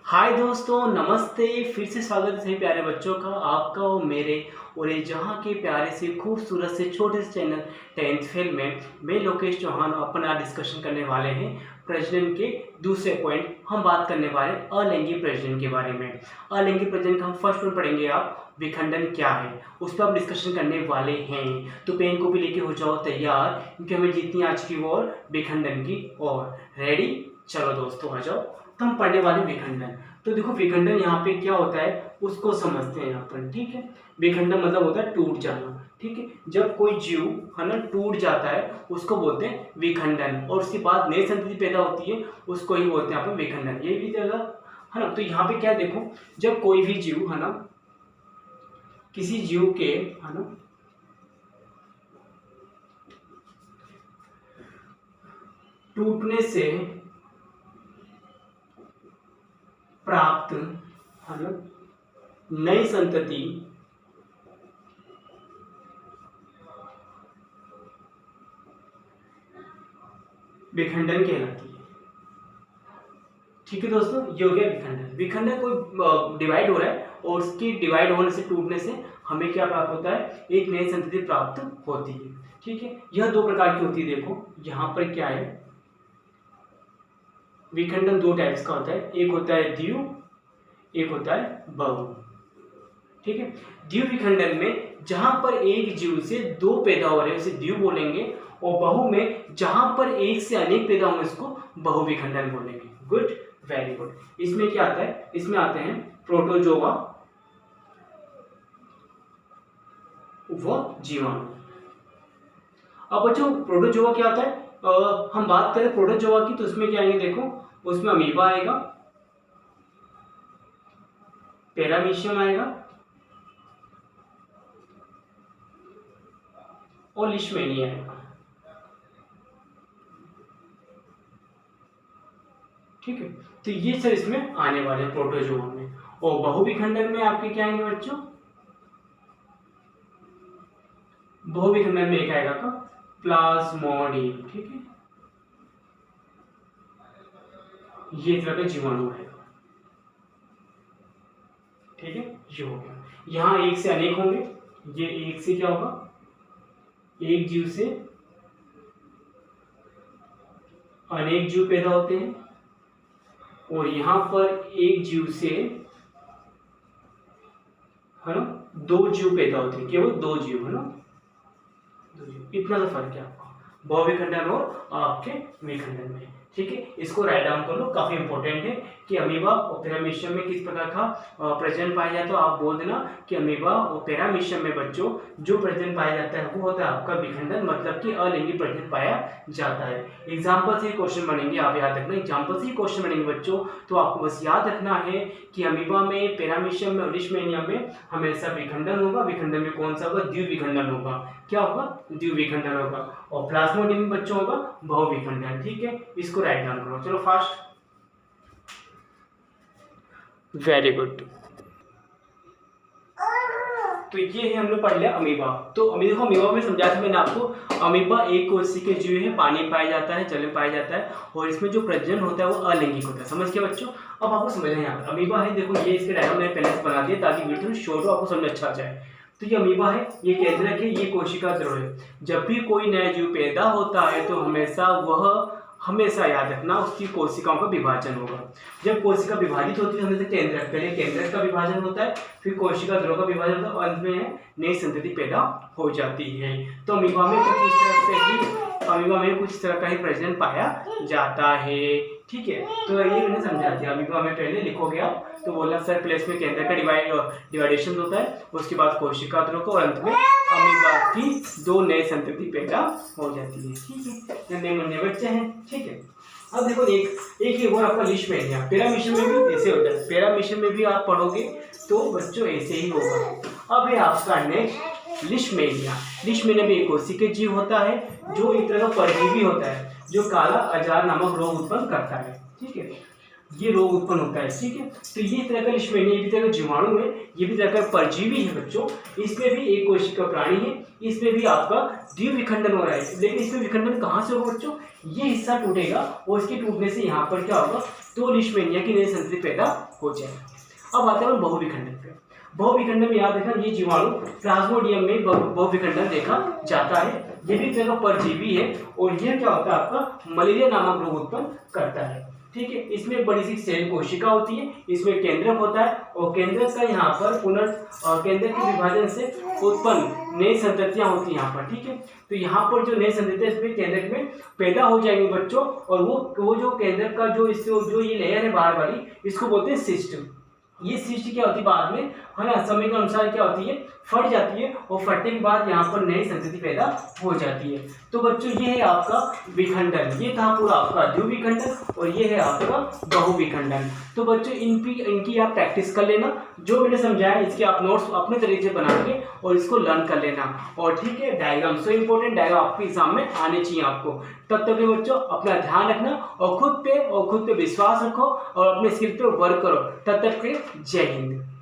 हाय दोस्तों, नमस्ते। फिर से स्वागत है सभी प्यारे बच्चों का, आपका और मेरे और ये जहाँ के प्यारे से खूबसूरत से छोटे से चैनल 10th फेल में मैं लोकेश चौहान अपना डिस्कशन करने वाले हैं प्रजनन के दूसरे पॉइंट। हम बात करने वाले अलिंगी प्रजनन के बारे में। अलिंगी प्रजनन का हम फर्स्ट पॉइंट पढ़ेंगे, आप विखंडन क्या है उस पर हम डिस्कशन करने वाले हैं। तो पेन को भी लेके हो जाओ तैयार, क्योंकि हमें जीतनी आज की ओर विखंडन की ओर। रेडी? चलो दोस्तों आ जाओ। तो हम पढ़ने वाले विखंडन। तो देखो विखंडन यहाँ पे क्या होता है उसको समझते हैं यहाँ पर। ठीक है, विखंडन मतलब होता है टूट जाना। ठीक है, जब कोई जीव है ना टूट जाता है उसको बोलते हैं विखंडन, और उसके बाद नई संतति पैदा होती है उसको ही बोलते हैं अपन विखंडन। ये भी जगह है ना। तो यहाँ पे क्या देखो, जब कोई भी जीव है ना किसी जीव के है ना टूटने से प्राप्त है ना नई संतति विखंडन कहलाती है। ठीक है दोस्तों, ये हो गया विखंडन। विखंडन कोई डिवाइड हो रहा है और उसकी डिवाइड होने से टूटने से हमें क्या प्राप्त होता है, एक नई संतति प्राप्त होती है। ठीक है, यह दो प्रकार की होती है। देखो यहाँ पर क्या है, विखंडन दो टाइप्स का होता है, एक होता है द्विव, एक होता है बहु। ठीक है, द्विव विखंडन में जहां पर एक जीव से दो पैदा हो रहे हैं उसे द्विव बोलेंगे, और बहु में जहां पर एक से अनेक पैदा होंगे उसको बहु विखंडन बोलेंगे। Good, very good. इसमें क्या आता है, इसमें आते हैं प्रोटोजोआ व जीवाणु। अब बच्चों प्रोटोजोआ क्या होता है, हम बात करें प्रोटोजोआ की तो उसमें क्या आएंगे, देखो उसमें अमीबा आएगा, पैरामीशियम आएगा और लिशमेनिया आएगा। ठीक है, तो ये सब इसमें आने वाले हैं प्रोटोजोआ में। और बहुविखंडन में आपके क्या आएंगे बच्चों, बहुविखंडन में एक आएगा का प्लाज्मोडियम। ठीक है, ये तरह का जीवाणु आएगा। ठीक है, ये हो गया। यहाँ एक से अनेक होंगे, ये एक से क्या होगा, एक जीव से अनेक जीव पैदा होते हैं, और यहां पर एक जीव से है ना दो जीव पैदा होते हैं, केवल दो जीव है ना, दो जीव। इतना सा फर्क है आपका बहुविखंडन और आपके विखंडन में। ठीक है, इसको राइट डाउन कर लो, काफी इंपॉर्टेंट है कि अमीबा और पैरामीशियम में किस प्रकार का प्रजनन पाया जाता है। तो आप बोल देना कि अमीबा और पैरामीशियम में बच्चों जो प्रजनन पाया जाता है वो होता है आपका विखंडन, मतलब कि अलिंगी प्रजनन पाया जाता है। एग्जाम्पल से क्वेश्चन बनेंगे, आप याद रखना, एग्जाम्पल से क्वेश्चन बनेंगे बच्चों। तो आपको बस याद रखना है कि अमीबा में, पैरामीशियम में और लिशमेनिया में हमेशा विखंडन होगा। विखंडन में कौन सा होगा, द्विव विखंडन होगा। क्या होगा, द्विव विखंडन होगा। और प्लाज्मोडियम में बच्चों होगा बहुविखंडन। ठीक है, इसको राइट डाउन करो, चलो फास्ट। Very good. तो ये है हमने पढ़ लिया अमीबा। तो देखो अमीबा में समझाया था मैंने आपको, अमीबा एक कोशिका जीव है, पानी में पाया जाता है, जल में पाया जाता है, और इसमें जो प्रजनन होता है वो अलैंगिक होता है। समझ गए बच्चों? अब आपको समझना है यहाँ पर अमीबा है, देखो ये इसके डायग्राम मैंने पहले से बना दिया ताकि वीडियो शॉर्ट हो, आपको समझ अच्छा आ जाए। तो ये अमीबा है, ये केंद्रक है, ये कोशिका ध्रुव है। जब भी कोई नया जीव पैदा होता है तो हमेशा याद रखना उसकी कोशिकाओं का विभाजन होगा। जब कोशिका विभाजित होती है हमेशा केंद्रक, पहले केंद्रक का विभाजन होता है, फिर कोशिका ध्रुव का विभाजन होता है, और अंत में नई संतति पैदा हो जाती है। तो अमीबा में कुछ इस तरह का ही प्रजनन पाया जाता है। ठीक है, तो ये मैंने समझा दिया। अमीबा में पहले लिखोगे आप तो बोलना सर प्लेस में केंद्र का डिवाइडेशन होता है, उसके बाद कोशिका ध्रुव को, और अंत में अमीबा की दो नए संतति पैदा हो जाती है। ठीक है, नन्हे मुन्ने बच्चे हैं। ठीक है, अब देखो एक और आपका लिशमेनिया, पैरामीशियम में भी ऐसे होता है। पैरामीशियम में भी आप पढ़ोगे तो बच्चों ऐसे ही होगा। अब है आपका नेक्स्ट लिशमेनिया। लिशमेनिया में एक कोशिकीय जीव होता है जो एक तरह का परजीवी होता है जो काला अजार नामक रोग उत्पन्न करता है। ठीक है, ये रोग उत्पन्न होता है। ठीक है, तो ये तरह का लिशमेनिया, ये भी तरह का जीवाणु है, ये भी तरह का परजीवी है बच्चों। इसमें भी एक कोशिका प्राणी है, इसमें भी आपका द्विविखंडन हो रहा है। लेकिन इसमें विखंडन कहाँ से होगा बच्चों? ये हिस्सा टूटेगा और इसके टूटने से यहाँ पर क्या होगा, तो लिशमेनिया की नई संतति पैदा हो जाएगी। अब आते हैं बहुविखंडन पे। बहुविखंडन में याद रखना, ये जीवाणु प्लाज्मोडियम में बहुविखंडन देखा जाता है। ये भी तरह का परजीवी है और यह क्या होता है, आपका मलेरिया नामक रोग उत्पन्न करता है। ठीक है, इसमें एक बड़ी सी सेल कोशिका होती है, इसमें केंद्रक होता है और केंद्रक का यहाँ पर केंद्रक के विभाजन से उत्पन्न नई संततियां होती है यहाँ पर। ठीक है, तो यहाँ पर जो नई संततियां इसमें केंद्रक में पैदा हो जाएंगी बच्चों, और वो जो केंद्रक का जो ये लेयर है बाहर वाली, इसको बोलते हैं सिस्ट। ये सिस्ट क्या होती है बाद में, है ना, समय के अनुसार क्या होती है, फट जाती है और फटने के बाद यहाँ पर नई संतति पैदा हो जाती है। तो बच्चों ये है आपका विखंडन, ये था पूरा आपका द्विविखंडन और ये है आपका बहुविखंडन। तो बच्चों इनकी आप प्रैक्टिस कर लेना, जो मैंने समझाया इसके आप नोट्स अपने तरीके से बना के और इसको लर्न कर लेना। और ठीक है, डायग्राम सो इम्पोर्टेंट, डायग्राम आपके एग्जाम में आने चाहिए आपको। तब तक बच्चों अपना ध्यान रखना और खुद पे विश्वास रखो और अपने स्किल पे वर्क करो। तब तक के जय हिंद।